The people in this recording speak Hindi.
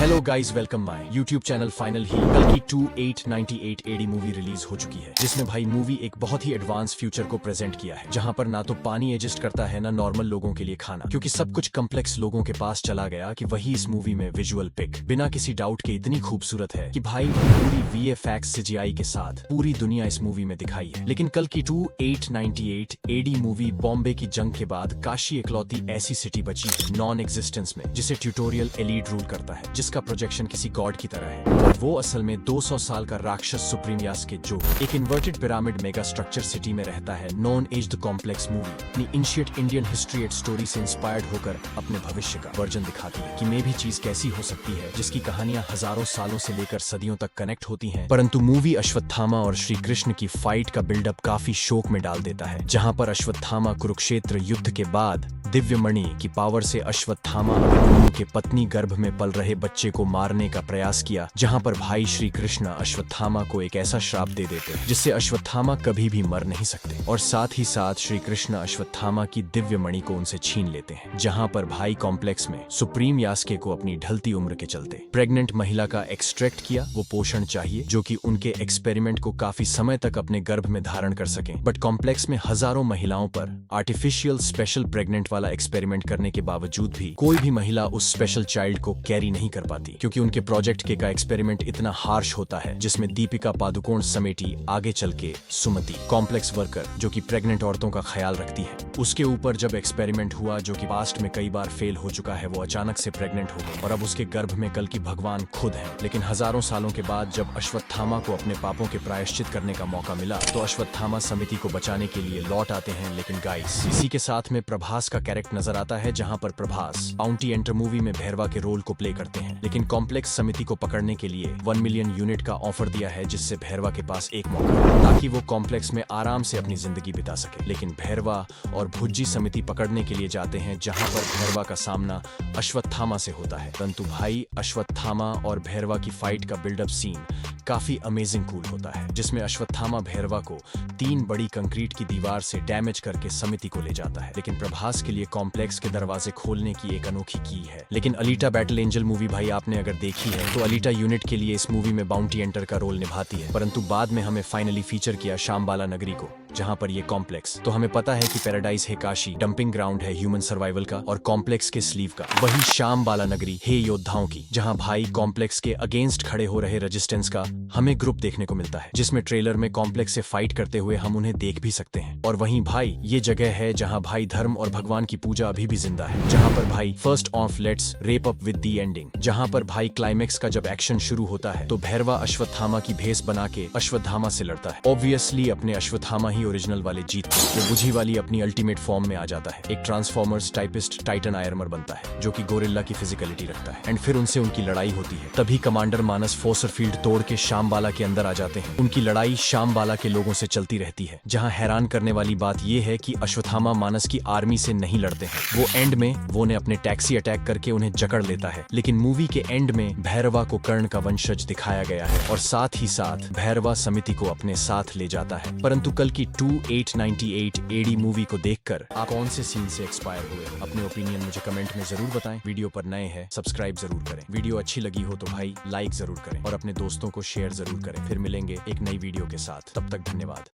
Hello guys, welcome my YouTube channel. Final ही कल की 2898 एडी मूवी रिलीज हो चुकी है, जिसमें भाई मूवी एक बहुत ही एडवांस फ्यूचर को प्रेजेंट किया है, जहां पर ना तो पानी एडजस्ट करता है ना नॉर्मल लोगों के लिए खाना, क्योंकि सब कुछ कम्प्लेक्स लोगों के पास चला गया कि वही इस मूवी में विजुअल पिक बिना किसी डाउट के इतनी खूबसूरत है कि भाई पूरी VFX CGI के साथ पूरी दुनिया इस मूवी में दिखाई है। लेकिन कल की 2898 एडी मूवी बॉम्बे की जंग के बाद काशी इकलौती ऐसी सिटी बची है नॉन एग्जिस्टेंस में, जिसे ट्यूटोरियल एलीड रूल करता है, जिसका प्रोजेक्शन किसी गॉड की तरह है। और वो असल में 200 साल का राक्षस सुप्रीम यास्के, जो एक inverted pyramid mega structure city में रहता है। नॉन एज्ड कॉम्प्लेक्स मूवी अपनी ancient Indian history and story से इंस्पायर्ड होकर अपने भविष्य का वर्जन दिखाती है कि मे भी चीज कैसी हो सकती है जिसकी कहानियां हजारों सालों से लेकर सदियों तक कनेक्ट होती हैं। परंतु मूवी अश्वत्थामा और श्री कृष्ण की फाइट का बिल्डअप काफी शोक में डाल देता है, जहां पर अश्वत्थामा कुरुक्षेत्र युद्ध के बाद दिव्य मणि की पावर से अश्वत्थामा अभिमन्यु के पत्नी गर्भ में पल रहे बच्चे को मारने का प्रयास किया, जहां पर भाई श्री कृष्ण अश्वत्थामा को एक ऐसा श्राप दे देते जिससे अश्वत्थामा कभी भी मर नहीं सकते, और साथ ही साथ श्री कृष्ण अश्वत्थामा की दिव्य मणि को उनसे छीन लेते हैं। जहां पर भाई कॉम्प्लेक्स में सुप्रीम यास्के को अपनी ढलती उम्र के चलते प्रेग्नेंट महिला का एक्सट्रैक्ट किया वो पोषण चाहिए, जो कि उनके एक्सपेरिमेंट को काफी समय तक अपने गर्भ में धारण कर सके। बट कॉम्प्लेक्स में हजारों महिलाओं पर आर्टिफिशियल स्पेशल प्रेग्नेंट वाला एक्सपेरिमेंट करने के बावजूद भी कोई भी महिला उस स्पेशल चाइल्ड को कैरी नहीं कर पाती, क्योंकि उनके प्रोजेक्ट के का एक्सपेरिमेंट इतना हार्श होता है, जिसमें दीपिका पादुकोण समेटी आगे चल के सुमति कॉम्प्लेक्स वर्कर जो कि प्रेग्नेंट औरतों का ख्याल रखती है, उसके ऊपर जब एक्सपेरिमेंट हुआ जो कि पास्ट में कई बार फेल हो चुका है, वो अचानक से प्रेग्नेंट हो गई और अब उसके गर्भ में कल की भगवान खुद है। लेकिन हजारों सालों के बाद जब अश्वत्थामा को अपने पापों के प्रायश्चित करने का मौका मिला तो अश्वत्थामा समिति को बचाने के लिए लौट आते हैं। लेकिन गाइस, इसी के साथ में प्रभास का कैरेक्टर नजर आता है, जहां पर प्रभास बाउंटी एंटर मूवी में भैरवा के रोल को प्ले करते हैं। लेकिन कॉम्प्लेक्स समिति को पकड़ने के लिए 1 मिलियन यूनिट का ऑफर दिया है, जिससे भैरवा के पास एक मौका है ताकि वो कॉम्प्लेक्स में आराम से अपनी जिंदगी बिता सके। लेकिन भैरवा और भुज्जी समिति पकड़ने के लिए जाते हैं, जहां पर भैरवा का सामना अश्वत्थामा से होता है। परंतु भाई अश्वत्थामा और भैरवा की फाइट का बिल्डअप सीन काफी अमेजिंग कूल होता है, जिसमें अश्वत्थामा भैरवा को 3 बड़ी कंक्रीट की दीवार से डैमेज करके समिति को ले जाता है। लेकिन प्रभास के लिए कॉम्प्लेक्स के दरवाजे खोलने की एक अनोखी की है। लेकिन अलीटा बैटल एंजल मूवी भाई आपने अगर देखी है तो अलीटा यूनिट के लिए इस मूवी में बाउंटी एंटर का रोल निभाती है, परंतु बाद में हमें फाइनली फीचर किया शामबाला नगरी को, जहां पर ये कॉम्प्लेक्स तो हमें पता है कि पैराडाइज है काशी, डंपिंग ग्राउंड है ह्यूमन सर्वाइवल का, और कॉम्प्लेक्स के स्लीव का वही शामबाला नगरी है योद्धाओं की, जहां भाई कॉम्प्लेक्स के अगेंस्ट खड़े हो रहे रेजिस्टेंस का हमें ग्रुप देखने को मिलता है, जिसमें ट्रेलर में कॉम्प्लेक्स से फाइट करते हुए हम उन्हें देख भी सकते हैं। और वहीं भाई ये जगह है जहां भाई धर्म और भगवान की पूजा अभी भी जिंदा है, जहां पर भाई first of let's rape up with the ending, जहां पर भाई क्लाइमेक्स का जब एक्शन शुरू होता है तो भैरवा अश्वत्थामा की भेस बना के अश्वत्थामा से लड़ता है। ऑब्वियसली अपने अश्वत्थामा ही ओरिजिनल वाले जीतते हैं। वो बुझी वाली अपनी अल्टीमेट फॉर्म में आ जाता है, एक ट्रांसफॉर्मर्स टाइपिस्ट टाइटन आयरमर बनता है, जो कि गोरिल्ला की फिजिकलिटी रखता है। एंड फिर उनसे उनकी लड़ाई होती है। तभी कमांडर मानस फोर्सर फील्ड तोड़ के शामबाला के अंदर आ जाते हैं। उनकी लड़ाई शामबाला के लोगों से चलती रहती है, जहां हैरान करने वाली बात यह है कि अश्वत्थामा मानस की आर्मी से नहीं लड़ते हैं। वो एंड में वो ने अपने टैक्सी अटैक करके उन्हें जकड़ लेता है। लेकिन मूवी के एंड में भैरवा को कर्ण का वंशज दिखाया गया है, और साथ ही साथ भैरवा समिति को अपने साथ ले जाता है। परंतु कल की 2898 एडी मूवी को देखकर आप कौन से सीन से एक्सपायर हुए? अपने ओपिनियन मुझे कमेंट में जरूर बताएं। वीडियो पर नए हैं सब्सक्राइब जरूर करें। वीडियो अच्छी लगी हो तो भाई लाइक जरूर करें और अपने दोस्तों को शेयर जरूर करें। फिर मिलेंगे एक नई वीडियो के साथ, तब तक धन्यवाद।